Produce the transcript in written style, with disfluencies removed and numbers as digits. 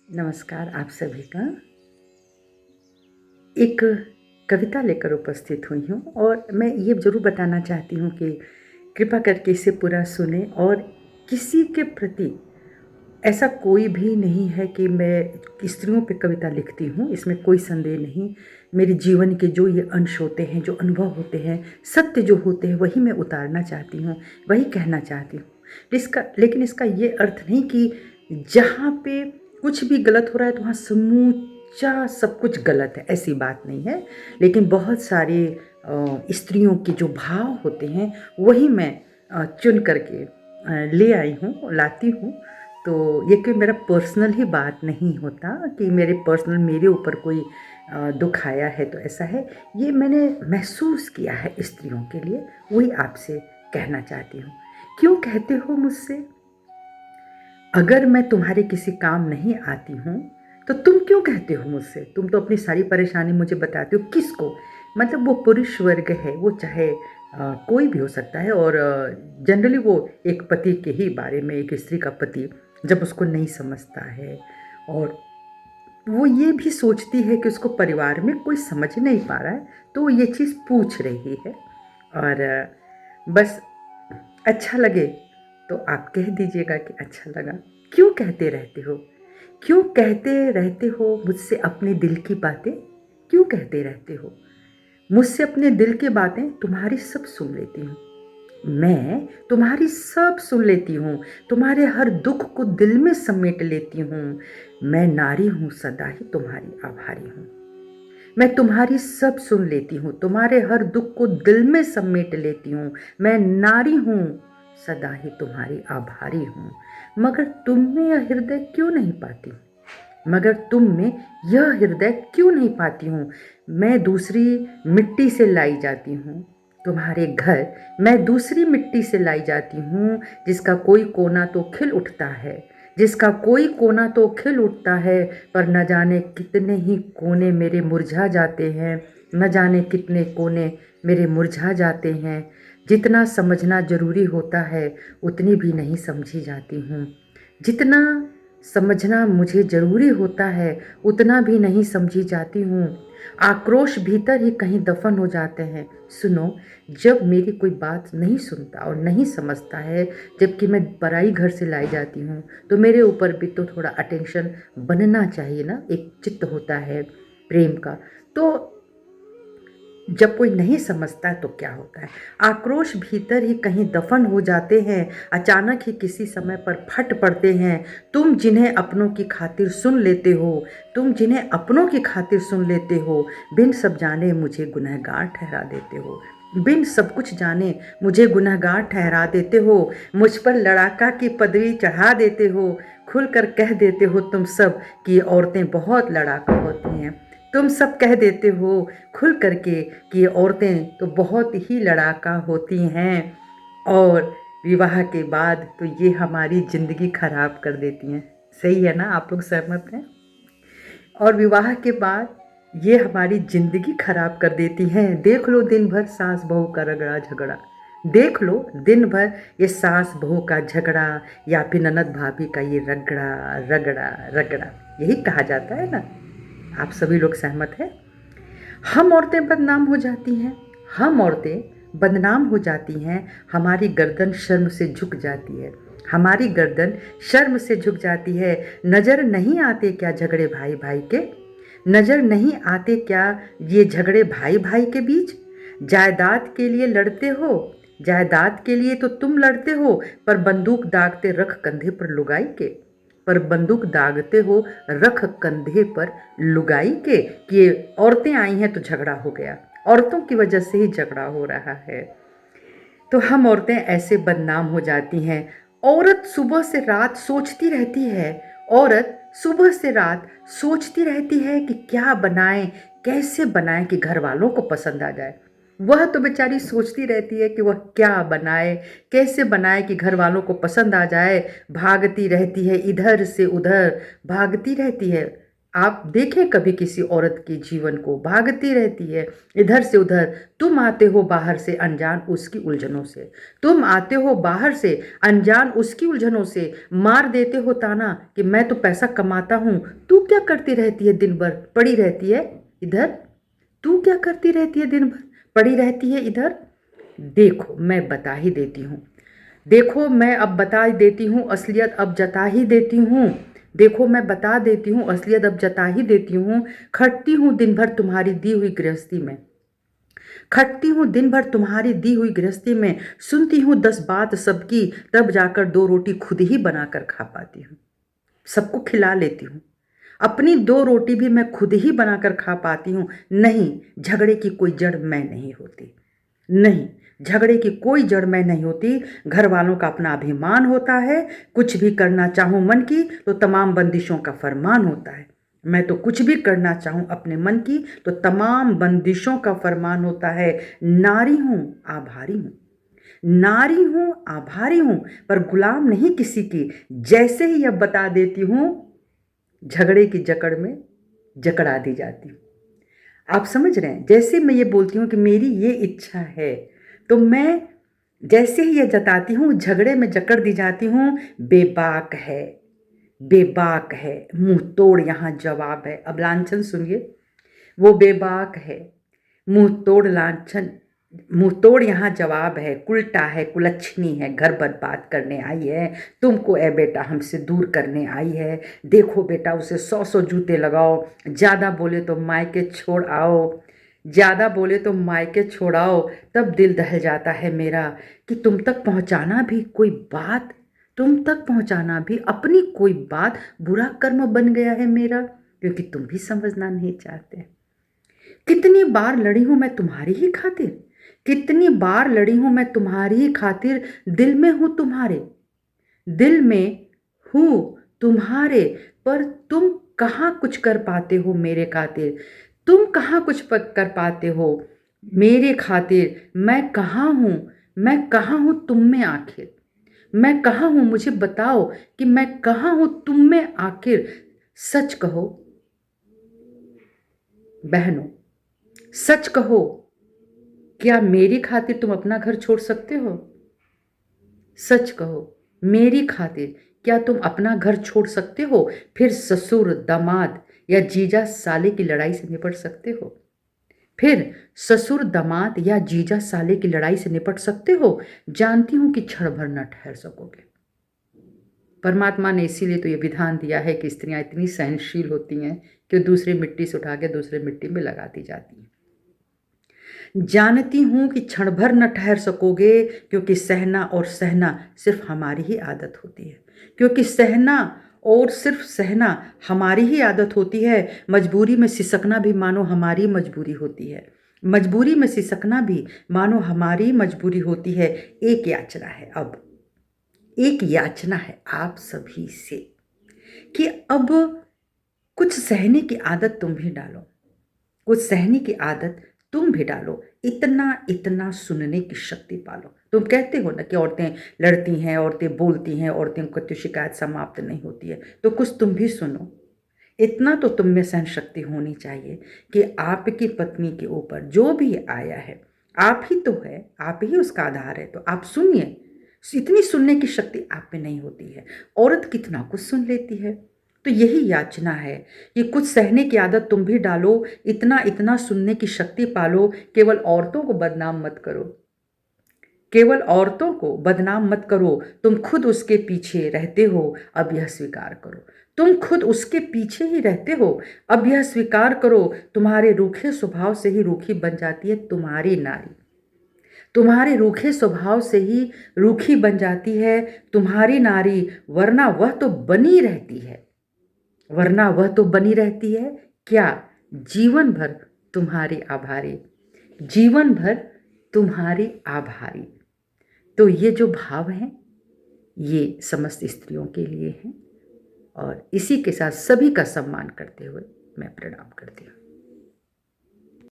नमस्कार आप सभी का। एक कविता लेकर उपस्थित हुई हूँ और मैं ये ज़रूर बताना चाहती हूँ कि कृपा करके इसे पूरा सुनें। और किसी के प्रति ऐसा कोई भी नहीं है कि मैं स्त्रियों पे कविता लिखती हूँ, इसमें कोई संदेह नहीं। मेरे जीवन के जो ये अंश होते हैं, जो अनुभव होते हैं, सत्य जो होते हैं, वही मैं उतारना चाहती हूँ, वही कहना चाहती हूँ। लेकिन इसका ये अर्थ नहीं कि जहाँ पे कुछ भी गलत हो रहा है तो वहाँ समूचा सब कुछ गलत है, ऐसी बात नहीं है। लेकिन बहुत सारे स्त्रियों के जो भाव होते हैं वही मैं चुन करके ले आई हूँ, लाती हूँ। तो ये कोई मेरा पर्सनल ही बात नहीं होता कि मेरे ऊपर कोई दुख आया है तो ऐसा है। ये मैंने महसूस किया है स्त्रियों के लिए, वही आपसे कहना चाहती हूँ। क्यों कहते हो मुझसे, अगर मैं तुम्हारे किसी काम नहीं आती हूँ तो तुम क्यों कहते हो मुझसे? तुम तो अपनी सारी परेशानी मुझे बताते हो, किसको? मतलब वो पुरुष वर्ग है, वो चाहे कोई भी हो सकता है। और जनरली वो एक पति के ही बारे में, एक स्त्री का पति जब उसको नहीं समझता है और वो ये भी सोचती है कि उसको परिवार में कोई समझ नहीं पा रहा है, तो वो ये चीज़ पूछ रही है। और बस अच्छा लगे तो आप कह दीजिएगा कि अच्छा लगा। क्यों कहते रहते हो? क्यों कहते रहते हो मुझसे अपने दिल की बातें? क्यों कहते रहते हो मुझसे अपने दिल की बातें? तुम्हारी सब सुन लेती हूँ मैं, तुम्हारी सब सुन लेती हूँ, तुम्हारे हर दुख को दिल में समेट लेती हूँ। मैं नारी हूँ, सदा ही तुम्हारी आभारी हूँ। मैं तुम्हारी सब सुन लेती हूँ, तुम्हारे हर दुख को दिल में समेट लेती हूँ। मैं नारी हूँ, सदा ही तुम्हारी आभारी हूँ। मगर तुम में यह हृदय क्यों नहीं पाती? मगर तुम में यह हृदय क्यों नहीं पाती हूँ? मैं दूसरी मिट्टी से लाई जाती हूँ तुम्हारे घर, मैं दूसरी मिट्टी से लाई जाती हूँ जिसका कोई कोना तो खिल उठता है, जिसका कोई कोना तो खिल उठता है, पर न जाने कितने ही कोने मेरे मुरझा जाते हैं, न जाने कितने कोने मेरे मुरझा जाते हैं। जितना समझना ज़रूरी होता है उतनी भी नहीं समझी जाती हूँ, जितना समझना मुझे ज़रूरी होता है उतना भी नहीं समझी जाती हूँ। आक्रोश भीतर ही कहीं दफन हो जाते हैं। सुनो, जब मेरी कोई बात नहीं सुनता और नहीं समझता है, जबकि मैं पराई घर से लाई जाती हूँ, तो मेरे ऊपर भी तो थोड़ा अटेंशन बनना चाहिए ना। एक चित्त होता है प्रेम का। तो जब कोई नहीं समझता है तो क्या होता है? आक्रोश भीतर ही कहीं दफन हो जाते हैं, अचानक ही किसी समय पर फट पड़ते हैं। तुम जिन्हें अपनों की खातिर सुन लेते हो, तुम जिन्हें अपनों की खातिर सुन लेते हो, बिन सब जाने मुझे गुनहगार ठहरा देते हो। बिन सब कुछ जाने मुझे गुनहगार ठहरा देते हो। मुझ पर लड़ाका की पदवी चढ़ा देते हो। खुलकर कह देते हो तुम सब कि ये औरतें बहुत लड़ाका होती हैं। तुम सब कह देते हो खुल करके कि ये औरतें तो बहुत ही लड़ाका होती हैं, और विवाह के बाद तो ये हमारी ज़िंदगी खराब कर देती हैं। सही है ना? आप लोग सहमत हैं? और विवाह के बाद ये हमारी ज़िंदगी खराब कर देती हैं। देख लो दिन भर सास बहू का रगड़ा झगड़ा, देख लो दिन भर ये सास बहू का झगड़ा, या फिर ननद भाभी का ये रगड़ा रगड़ा रगड़ा, यही कहा जाता है ना। आप सभी लोग सहमत हैं? हम औरतें बदनाम हो जाती हैं, हम औरतें बदनाम हो जाती हैं। हमारी गर्दन शर्म से झुक जाती है, हमारी गर्दन शर्म से झुक जाती है। नज़र नहीं आते क्या झगड़े भाई भाई के? नज़र नहीं आते क्या ये झगड़े भाई भाई के बीच? जायदाद के लिए लड़ते हो, जायदाद के लिए तो तुम लड़ते हो, पर बंदूक दागते रख कंधे पर लुगाई के, पर बंदूक दागते हो रख कंधे पर लुगाई के, कि ये औरतें आई हैं तो झगड़ा हो गया, औरतों की वजह से ही झगड़ा हो रहा है। तो हम औरतें ऐसे बदनाम हो जाती हैं। औरत सुबह से रात सोचती रहती है, औरत सुबह से रात सोचती रहती है कि क्या बनाएं, कैसे बनाएं कि घर वालों को पसंद आ जाए। वह तो बेचारी सोचती रहती है कि वह क्या बनाए, कैसे बनाए कि घर वालों को पसंद आ जाए। भागती रहती है इधर से उधर, भागती रहती है। आप देखें कभी किसी औरत के जीवन को, भागती रहती है इधर से उधर। तुम आते हो बाहर से अनजान उसकी उलझनों से, तुम आते हो बाहर से अनजान उसकी उलझनों से, मार देते हो ताना कि मैं तो पैसा कमाता हूँ। तू क्या करती रहती है दिन भर, पड़ी रहती है इधर? तू क्या करती रहती है दिन भर, पड़ी रहती है इधर? देखो मैं बता ही देती हूँ, देखो मैं अब बता ही देती हूँ, असलियत अब जता ही देती हूँ। देखो मैं बता देती हूँ, असलियत अब जता ही देती हूँ। खटती हूँ दिन भर तुम्हारी दी हुई गृहस्थी में, खटती हूँ दिन भर तुम्हारी दी हुई गृहस्थी में, सुनती हूँ 10 बात सबकी, तब जाकर 2 रोटी खुद ही बनाकर खा पाती हूँ। सबको खिला लेती हूँ, अपनी 2 रोटी भी मैं खुद ही बनाकर खा पाती हूँ। नहीं, झगड़े की कोई जड़ मैं नहीं होती, नहीं, झगड़े की कोई जड़ मैं नहीं होती। घर वालों का अपना अभिमान होता है, कुछ भी करना चाहूँ मन की तो तमाम बंदिशों का फरमान होता है। मैं तो कुछ भी करना चाहूँ अपने मन की तो तमाम बंदिशों का फरमान होता है। नारी हूँ, आभारी हूँ, नारी हूँ, आभारी हूँ, पर गुलाम नहीं किसी की। जैसे ही अब बता देती हूँ, झगड़े की जकड़ में जकड़ा दी जाती हूँ। आप समझ रहे हैं? जैसे मैं ये बोलती हूँ कि मेरी ये इच्छा है, तो मैं जैसे ही ये जताती हूँ, झगड़े में जकड़ दी जाती हूँ। बेबाक है, बेबाक है, मुंह तोड़ यहाँ जवाब है। अब लांछन सुनिए, वो बेबाक है, मुंह तोड़ लांछन, मुंह तोड़ यहाँ जवाब है। कुलटा है, कुलच्छनी है, घर बर्बाद करने आई है, तुमको ए बेटा हमसे दूर करने आई है। देखो बेटा उसे 100 जूते लगाओ, ज़्यादा बोले तो मायके छोड़ आओ, ज़्यादा बोले तो मायके छोड़ाओ। तब दिल दहल जाता है मेरा कि तुम तक पहुँचाना भी कोई बात, तुम तक पहुँचाना भी अपनी कोई बात बुरा कर्म बन गया है मेरा, क्योंकि तुम भी समझना नहीं चाहते। कितनी बार लड़ी हूँ मैं तुम्हारी ही खातिर, कितनी बार लड़ी हूँ मैं तुम्हारी ही खातिर। दिल में हूँ तुम्हारे, दिल में हूँ तुम्हारे, पर तुम कहाँ कुछ कर पाते हो मेरे खातिर, तुम कहाँ कुछ कर पाते हो मेरे खातिर। मैं कहाँ हूँ, मैं कहाँ हूँ तुम में आखिर, मैं कहाँ हूँ मुझे बताओ कि मैं कहाँ हूँ तुम में आखिर। सच कहो बहनों, सच कहो, क्या मेरी खातिर तुम अपना घर छोड़ सकते हो? सच कहो, मेरी खातिर क्या तुम अपना घर छोड़ सकते हो? फिर ससुर दामाद या जीजा साले की लड़ाई से निपट सकते हो? फिर ससुर दामाद या जीजा साले की लड़ाई से निपट सकते हो? जानती हूं कि क्षण भर न ठहर सकोगे। परमात्मा ने इसीलिए तो ये विधान दिया है कि स्त्रियां इतनी सहनशील होती हैं कि दूसरी मिट्टी से उठा के दूसरे मिट्टी में लगा दी जाती हैं। जानती हूं कि क्षण भर न ठहर सकोगे, क्योंकि सहना और सहना सिर्फ हमारी ही आदत होती है, क्योंकि सहना और सिर्फ सहना हमारी ही आदत होती है। मजबूरी में सिसकना भी मानो हमारी मजबूरी होती है, मजबूरी में सिसकना भी मानो हमारी मजबूरी होती है। एक याचना है, अब एक याचना है आप सभी से कि अब कुछ सहने की आदत तुम भी डालो, कुछ सहने की आदत तुम भी डालो। इतना इतना सुनने की शक्ति पालो। तुम कहते हो ना कि औरतें लड़ती हैं, औरतें बोलती हैं, औरतें को तो शिकायत समाप्त नहीं होती है, तो कुछ तुम भी सुनो। इतना तो तुम में सहन शक्ति होनी चाहिए कि आपकी पत्नी के ऊपर जो भी आया है, आप ही तो है, आप ही उसका आधार है, तो आप सुनिए। इतनी सुनने की शक्ति आप में नहीं होती है। औरत कितना कुछ सुन लेती है। तो यही याचना है कि कुछ सहने की आदत तुम भी डालो, इतना इतना सुनने की शक्ति पालो। केवल औरतों को बदनाम मत करो, केवल औरतों को बदनाम मत करो। तुम खुद उसके पीछे रहते हो, अब यह स्वीकार करो। तुम खुद उसके पीछे ही रहते हो, अब यह स्वीकार करो। तुम्हारे रूखे स्वभाव से ही रूखी बन जाती है तुम्हारी नारी, तुम्हारे रूखे स्वभाव से ही रूखी बन जाती है तुम्हारी नारी। वरना वह तो बनी रहती है, वरना वह तो बनी रहती है क्या? जीवन भर तुम्हारी आभारी, जीवन भर तुम्हारी आभारी। तो ये जो भाव हैं ये समस्त स्त्रियों के लिए हैं, और इसी के साथ सभी का सम्मान करते हुए मैं प्रणाम करती हूँ।